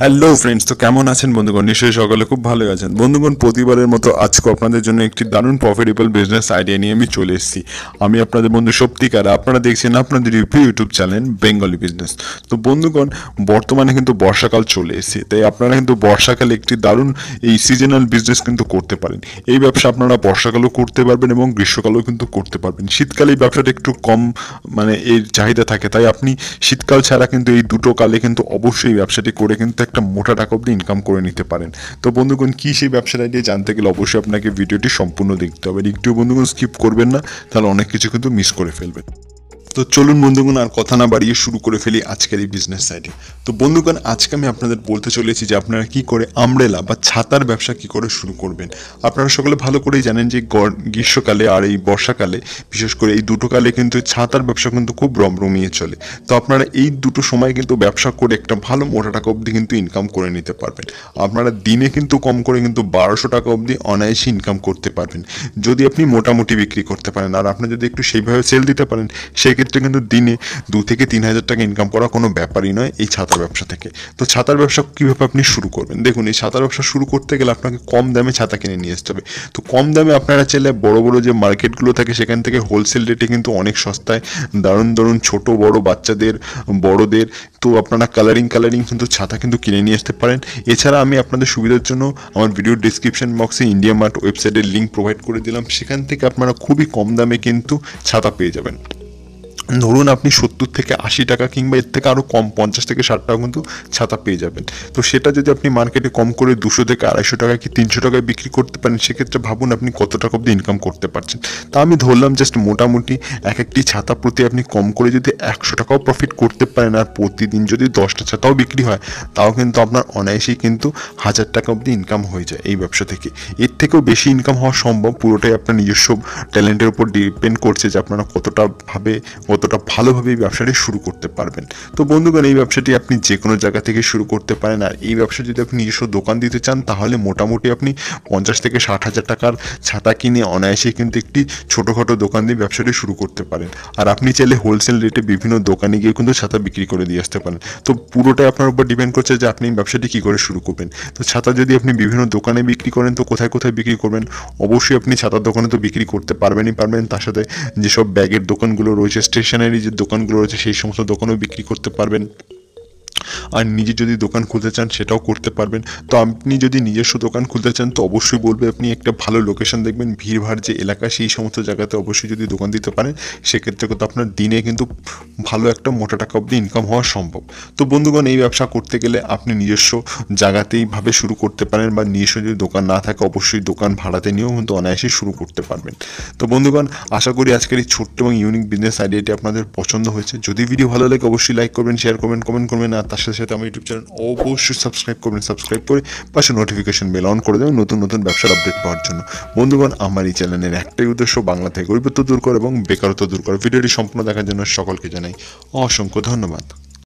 Hello friends, তো কেমন আছেন বন্ধুগণ? নিশ্চয়ই সকলে খুব ভালো আছেন। বন্ধুগণ, প্রতিবারের মতো আজকে আপনাদের জন্য একটি দারুণ প্রফিটেবল বিজনেস আইডিয়া নিয়ে আমি চলে এসেছি। আমি আপনাদের বন্ধু সৌপ্তিক, আর আপনারা দেখছেন আপনাদের ইউটিউব চ্যানেল বেঙ্গলি বিজনেস। তো বন্ধুগণ, বর্তমানে কিন্তু বর্ষাকাল চলে এসেছে, তাই আপনারা কিন্তু বর্ষাকালে একটি দারুণ এই সিজনাল বিজনেস কিন্তু করতে পারেন। এই ব্যবসা আপনারা বর্ষাকালেও করতে পারবেন এবং গ্রীষ্মকালেও কিন্তু করতে পারবেন। শীতকালে এই ব্যবসাটা একটু কম এর চাহিদা থাকে, তাই আপনি শীতকাল ছাড়া কিন্তু এই দুটো কালে কিন্তু অবশ্যই ব্যবসাটি করে কিন্তু একটা মোটা টাকা অব্দি ইনকাম করে নিতে পারেন। তো বন্ধুগণ, কি সেই ব্যবসাটা নিয়ে জানতে গেলে অবশ্যই আপনাকে ভিডিওটি সম্পূর্ণ দেখতে হবে। একটু বন্ধুগণ স্কিপ করবেন না, তাহলে অনেক কিছু কিন্তু মিস করে ফেলবেন। তো চলুন বন্ধুগণ, আর কথা না বাড়িয়ে শুরু করে ফেলি আজকের এই বিজনেস সাইডে। তো বন্ধুগণ, আজকে আমি আপনাদের বলতে চলেছি যে আপনারা কি করে আমব্রেলা বা ছাতার ব্যবসা কি করে শুরু করবেন। আপনারা সকলে ভালো করেই জানেন যে গ্রীষ্মকালে আর এই বর্ষাকালে, বিশেষ করে এই দুটো কালে কিন্তু ছাতার ব্যবসা কিন্তু খুব রমরমিয়ে চলে। তো আপনারা এই দুটো সময় কিন্তু ব্যবসা করে একটা ভালো মোটা টাকা অবধি কিন্তু ইনকাম করে নিতে পারবেন। আপনারা দিনে কিন্তু কম করে কিন্তু 1200 টাকা অবধি অনায়াসে ইনকাম করতে পারবেন, যদি আপনি মোটামুটি বিক্রি করতে পারেন। আর আপনি যদি একটু সেইভাবে সেল দিতে পারেন, সেক্ষেত্রে কিন্তু দিনে 2 থেকে 3 হাজার টাকা ইনকাম করা কোনো ব্যাপারই নয় এই ছাতার ব্যবসা থেকে। তো ছাতার ব্যবসা কীভাবে আপনি শুরু করবেন? দেখুন, এই ছাতার ব্যবসা শুরু করতে গেলে আপনাকে কম দামে ছাতা কিনে নিয়ে আসতে হবে। তো কম দামে আপনারা চাইলে বড় বড় যে মার্কেটগুলো থাকে সেখান থেকে হোলসেল রেটে কিন্তু অনেক সস্তায় দারুণ দারুণ ছোট বড় বাচ্চাদের, বড়দের, তো আপনারা কালারিং কিন্তু ছাতা কিন্তু কিনে নিয়ে আসতে পারেন। এছাড়া আমি আপনাদের সুবিধার জন্য আমার ভিডিওর ডিসক্রিপশন বক্সে IndiaMART ওয়েবসাইটের লিঙ্ক প্রোভাইড করে দিলাম। সেখান থেকে আপনারা খুবই কম দামে কিন্তু ছাতা পেয়ে যাবেন। ধরুন আপনি 70 থেকে 80 টাকা কিংবা এর থেকে আরও কম 50 থেকে 60 টাকা কিন্তু ছাতা পেয়ে যাবেন। তো সেটা যদি আপনি মার্কেটে কম করে 200 থেকে 250 টাকা কি 300 টাকায় বিক্রি করতে পারেন, সেক্ষেত্রে ভাবুন আপনি কত টাকা অব্দি ইনকাম করতে পারছেন। তা আমি ধরলাম জাস্ট মোটামুটি একটি ছাতা প্রতি আপনি কম করে যদি 100 টাকাও প্রফিট করতে পারেন, আর প্রতিদিন যদি 10টা ছাতাও বিক্রি হয়, তাও কিন্তু আপনার অনায়াসেই কিন্তু 1000 টাকা অব্দি ইনকাম হয়ে যায় এই ব্যবসা থেকে। এর থেকেও বেশি ইনকাম হওয়া সম্ভব, পুরোটাই আপনার নিজস্ব ট্যালেন্টের উপর ডিপেন্ড করছে যে আপনারা কতটা ভালোভাবে এই ব্যবসাটি শুরু করতে পারবেন। তো বন্ধুগণ, এই ব্যবসাটি আপনি যে কোনো জায়গা থেকে শুরু করতে পারেন। আর এই ব্যবসা যদি আপনি নিজস্ব দোকান দিতে চান, তাহলে মোটামুটি আপনি 50 থেকে 60 হাজার টাকার ছাতা কিনে অনায়াসে কিন্তু একটি ছোটোখাটো দোকান দিয়ে ব্যবসাটি শুরু করতে পারেন। আর আপনি চাইলে হোলসেল রেটে বিভিন্ন দোকানে গিয়ে কিন্তু ছাতা বিক্রি করে দিয়ে আসতে পারেন। তো পুরোটাই আপনার উপর ডিপেন্ড করছে যে আপনি এই ব্যবসাটি কী করে শুরু করবেন। তো ছাতা যদি আপনি বিভিন্ন দোকানে বিক্রি করেন, তো কোথায় কোথায় বিক্রি করবেন? অবশ্যই আপনি ছাতার দোকানে তো বিক্রি করতে পারবেন, তার সাথে যেসব ব্যাগের দোকানগুলো রয়েছে, স্টেশনারি যে দোকানগুলো রয়েছে, সেই সমস্ত দোকানেও বিক্রি করতে পারবেন। আর নিজে যদি দোকান খুলতে চান সেটাও করতে পারবেন। তো আপনি যদি নিজস্ব দোকান খুলতে চান, তো অবশ্যই বলবে আপনি একটা ভালো লোকেশন দেখবেন, ভিড়ভাড় যে এলাকা, সেই সমস্ত জায়গাতে অবশ্যই যদি দোকান দিতে পারেন, সেক্ষেত্রে কিন্তু আপনার দিনে কিন্তু ভালো একটা মোটা টাকা অবধি ইনকাম হওয়া সম্ভব। তো বন্ধুগণ, এই ব্যবসা করতে গেলে আপনি নিজস্ব জায়গাতেই ভাবে শুরু করতে পারেন, বা নিজস্ব যদি দোকান না থাকে অবশ্যই দোকান ভাড়াতে নিয়েও কিন্তু অনায়াসে শুরু করতে পারবেন। তো বন্ধুগণ, আশা করি আজকের এই ছোট্ট এবং ইউনিক বিজনেস আইডিয়াটি আপনাদের পছন্দ হয়েছে। যদি ভিডিও ভালো লাগে অবশ্যই লাইক করবেন, শেয়ার করবেন, কমেন্ট করবেন। আর তার সাথে সাথে আমার ইউটিউব চ্যানেল অবশ্যই সাবস্ক্রাইব করবেন। সাবস্ক্রাইব করে পাশে নোটিফিকেশন বেল অন করে দেবেন নতুন নতুন ব্যবসার আপডেট পাওয়ার জন্য। বন্ধুগণ, আমার এই চ্যানেলের একটাই উদ্দেশ্য, বাংলা থেকে গরিবত্ব দূর করা এবং বেকারত্ব দূর করা। ভিডিওটি সম্পূর্ণ দেখার জন্য সকলকে জানাই অসংখ্য ধন্যবাদ।